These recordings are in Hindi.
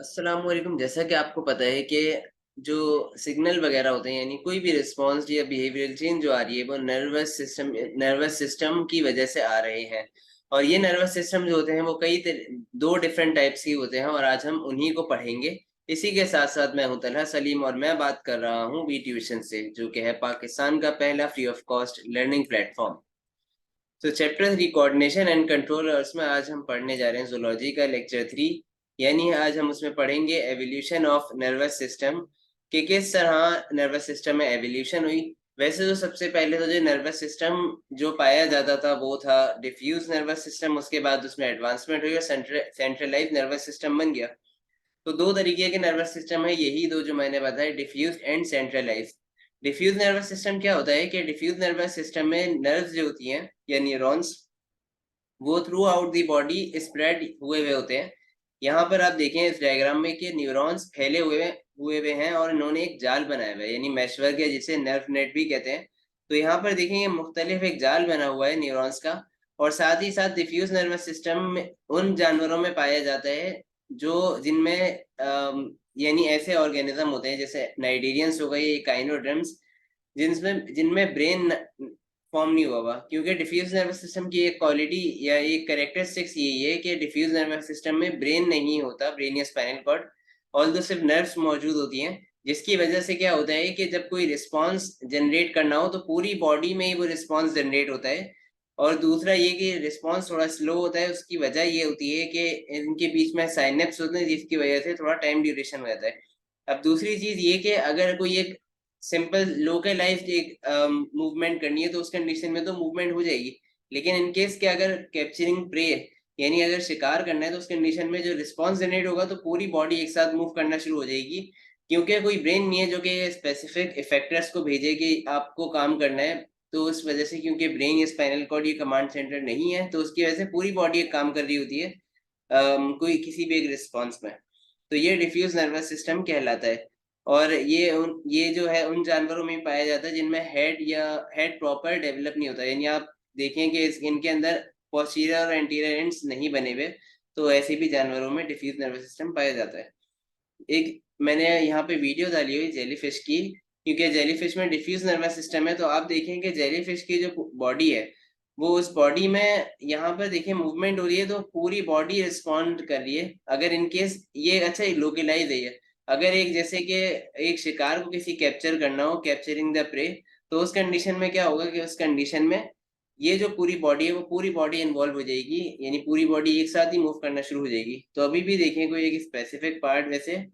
अस्सलाम वालेकुम। जैसा कि आपको पता है कि जो सिग्नल वगैरह होते हैं यानी कोई भी रिस्पॉन्स या बिहेवियरल चेंज जो आ रही है वो नर्वस सिस्टम की वजह से आ रहे हैं। और ये नर्वस सिस्टम जो होते हैं वो दो डिफरेंट टाइप्स के होते हैं और आज हम उन्हीं को पढ़ेंगे। इसी के साथ साथ मैं हूं तलहा सलीम और मैं बात कर रहा हूं वी ट्यूशन से, जो कि है पाकिस्तान का पहला free of cost learning platform. तो चैप्टर 3 कोऑर्डिनेशन एंड कंट्रोल, और उसमें आज हम पढ़ने जा रहे हैं जूलॉजी का लेक्चर 3। यानी आज हम उसमें पढ़ेंगे एवोल्यूशन ऑफ नर्वस सिस्टम, कि किस तरह नर्वस सिस्टम में एवोल्यूशन हुई। वैसे तो सबसे पहले तो जो नर्वस सिस्टम जो पाया जाता था वो था डिफ्यूज नर्वस सिस्टम। उसके बाद उसमें एडवांसमेंट हुई और सेंट्रलाइज नर्वस सिस्टम बन गया। तो दो तरीके के नर्वस सिस्टम है, यही दो जो मैंने बताया, diffuse and centralise. Diffuse nervous system क्या होता है कि डिफ्यूज नर्वस सिस्टम में नर्व्स जो होती हैं या न्यूरॉन्स वो throughout the body spread हुए हुए होते हैं। यहाँ पर आप देखें इस डायग्राम में कि न्यूरॉन्स फैले हुए हैं और इन्होंने एक जाल बनाया हुआ है, यानी मैशवर्क, या जिसे नर्व नेट भी कहते हैं। तो यहाँ पर देखें ये मुख्तलिफ एक जाल बना हुआ है न्यूरॉन्स का। और साथ ही साथ डिफ्यूज नर्वस सिस्टम उन जानवरों में पाया जाता है जो जिनमें यानी ऐसे ऑर्गेनिज्म होते हैं जैसे नाइजीरियंस हो गए, काइनोडर्म्स, जिनमें जिनमें ब्रेन फॉर्म नहीं हुआ हुआ। क्योंकि डिफ्यूज नर्वस सिस्टम की एक क्वालिटी या एक कैरेक्टरिस्टिक्स यही है कि डिफ्यूज नर्वस सिस्टम में ब्रेन नहीं होता, ब्रेन या स्पाइनल कॉर्ड, ऑल्दो सिर्फ नर्व्स मौजूद होती हैं। जिसकी वजह से क्या होता है कि जब कोई रिस्पॉन्स जनरेट करना हो तो पूरी बॉडी में ही वो रिस्पॉन्स जनरेट होता है। और दूसरा ये कि रिस्पॉन्स थोड़ा स्लो होता है, उसकी वजह ये होती है कि इनके बीच में साइनेप्स होते हैं, जिसकी वजह से थोड़ा टाइम ड्यूरेशन हो जाता है। अब दूसरी चीज ये कि अगर कोई एक सिंपल लोकलाइज्ड एक मूवमेंट करनी है तो उस कंडीशन में तो मूवमेंट हो जाएगी। लेकिन इन केस के अगर कैप्चरिंग प्रे यानी अगर शिकार करना है तो उस कंडीशन में जो रिस्पॉन्स जनरेट होगा तो पूरी बॉडी एक साथ मूव करना शुरू हो जाएगी। क्योंकि कोई ब्रेन नहीं है जो कि स्पेसिफिक इफेक्टर्स को भेजे कि आपको काम करना है। तो उस वजह से, क्योंकि ब्रेन या स्पाइनल कॉर्ड ये कमांड सेंटर नहीं है, तो उसकी वजह से पूरी बॉडी एक काम कर रही होती है कोई किसी भी एक रिस्पॉन्स में। तो ये डिफ्यूज नर्वस सिस्टम कहलाता है। और ये जो है उन जानवरों में पाया जाता है जिनमें हेड प्रॉपर डेवलप नहीं होता, यानी आप देखें कि इनके अंदर पोस्टीरियर और एंटीरियर एंड्स नहीं बने हुए। तो ऐसे भी जानवरों में डिफ्यूज नर्वस सिस्टम पाया जाता है। एक मैंने यहाँ पे वीडियो डाली हुई जेलीफिश की, क्योंकि जेलीफिश में डिफ्यूज नर्वस सिस्टम है। तो आप देखें कि जेलीफिश की जो बॉडी है वो उस बॉडी में यहाँ पर देखें मूवमेंट हो रही है तो पूरी बॉडी रिस्पॉन्ड कर रही है। अगर इनकेस ये अच्छा लोकलाइज है ये, अगर एक जैसे कि एक शिकार को किसी कैप्चर करना हो, कैप्चरिंग द प्रे, तो उस कंडीशन में क्या होगा कि उस कंडीशन में ये जो पूरी बॉडी है वो पूरी बॉडी इन्वॉल्व हो जाएगी, यानी पूरी बॉडी एक साथ ही मूव करना शुरू हो जाएगी। तो अभी भी देखें कोई एक स्पेसिफिक पार्ट वैसे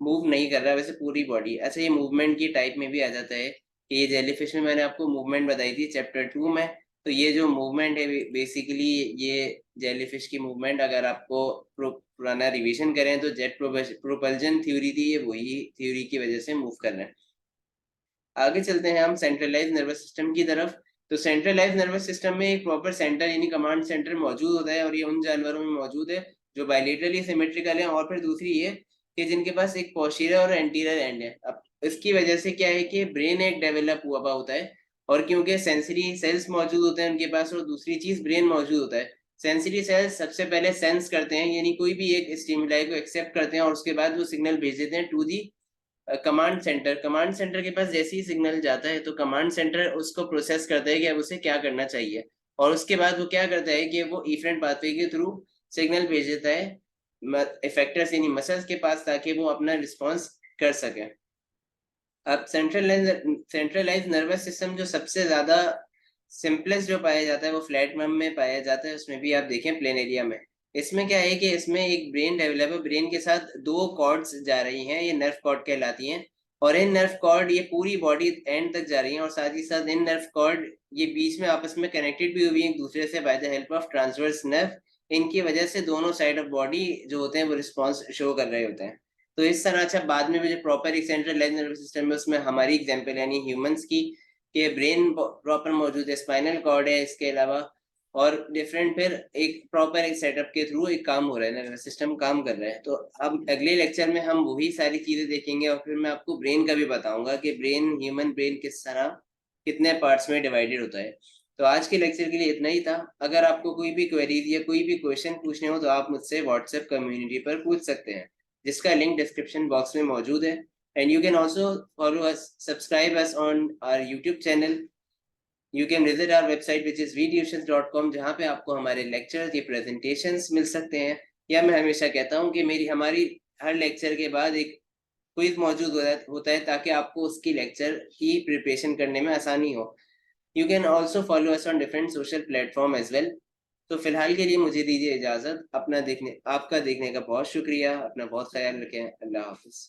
मूव नहीं कर रहा, वैसे पूरी बॉडी। अच्छा, ये मूवमेंट की टाइप में भी आ जाता है कि ये जेलीफिश में मैंने आपको मूवमेंट बताई थी चैप्टर 2 में। तो ये जो मूवमेंट है बेसिकली ये जेलीफिश की मूवमेंट, अगर आपको पुराना रिवीजन करें तो जेट प्रोपल्जन थ्योरी थी, ये वही थ्योरी की वजह से मूव कर रहे हैं। आगे चलते हैं हम सेंट्रलाइज नर्वस सिस्टम की तरफ। तो सेंट्रलाइज नर्वस सिस्टम में एक प्रॉपर सेंटर यानी कमांड सेंटर मौजूद होता है, और ये उन जानवरों में मौजूद है जो बायलेटरली सिमेट्रिकल है। और फिर दूसरी ये कि जिनके पास एक पोस्टीरियर और एंटीरियर एंड है। अब इसकी वजह से क्या है कि ब्रेन एक डेवलप हुआ हुआ होता है, और क्योंकि सेंसरी सेल्स मौजूद होते हैं उनके पास, और दूसरी चीज ब्रेन मौजूद होता है। सेंसरी सेल्स सबसे पहले सेंस करते हैं, यानी कोई भी एक स्टिमुलाई को एक्सेप्ट करते हैं और उसके बाद वो सिग्नल भेज देते हैं टू दी कमांड सेंटर के पास। जैसे ही सिग्नल जाता है तो कमांड सेंटर उसको प्रोसेस करता है कि अब उसे क्या करना चाहिए। और उसके बाद वो क्या करता है कि वो इफरेंट पाथवे के थ्रू सिग्नल भेज देता है इफेक्टर्स यानी मसल्स के पास, ताकि वो अपना रिस्पॉन्स कर सके। अब सेंट्रलाइज नर्वस सिस्टम जो सबसे ज्यादा सिंपलेस्ट जो पाया जाता है वो फ्लैट मम में पाया जाता है। उसमें भी आप देखें प्लेन एरिया में, इसमें क्या है कि इसमें एक ब्रेन डेवलप है, ब्रेन के साथ दो कॉर्ड्स जा रही हैं, ये नर्व कॉर्ड कहलाती हैं। और इन नर्व कॉर्ड ये पूरी बॉडी एंड तक जा रही हैं, और साथ ही साथ इन नर्व कॉर्ड ये बीच में आपस में कनेक्टेड भी हुई हैं एक दूसरे से by the help of transverse nerve. इनकी वजह से दोनों साइड ऑफ बॉडी जो होते हैं वो रिस्पॉन्स शो कर रहे होते हैं। तो इस तरह अच्छा बाद में भी जो प्रॉपर एक सेंट्रलाइज नर्वस सिस्टम है उसमें हमारी एग्जांपल यानी ह्यूमंस की के ब्रेन प्रॉपर मौजूद है, स्पाइनल कॉर्ड है इसके अलावा, और डिफरेंट फिर एक प्रॉपर एक सेटअप के थ्रू एक काम हो रहा है, नर्वस सिस्टम काम कर रहा है। तो अब अगले लेक्चर में हम वही सारी चीजें देखेंगे, और फिर मैं आपको ब्रेन का भी बताऊंगा कि ब्रेन, ह्यूमन ब्रेन किस तरह कितने पार्ट्स में डिवाइडेड होता है। तो आज के लेक्चर के लिए इतना ही था। अगर आपको कोई भी क्वेरीज या कोई भी क्वेश्चन पूछने हो तो आप मुझसे व्हाट्सएप कम्युनिटी पर पूछ सकते हैं। जिसका लिंक डिस्क्रिप्शन बॉक्स में मौजूद है। And you can also follow us, subscribe us on our YouTube channel. You can visit our website which is vtuitions.com, जहाँ पे आपको हमारे लेक्चर के प्रेजेंटेशंस मिल सकते हैं। या मैं हमेशा कहता हूँ कि हमारी हर लेक्चर के बाद एक क्विज मौजूद होता है ताकि आपको उसकी लेक्चर की प्रिपरेशन करने में आसानी हो। You can also follow us on different social platform as well. तो फिलहाल के लिए मुझे दीजिए इजाजत। आपका देखने का बहुत शुक्रिया। अपना बहुत ख्याल रखें। अल्लाह हाफिज।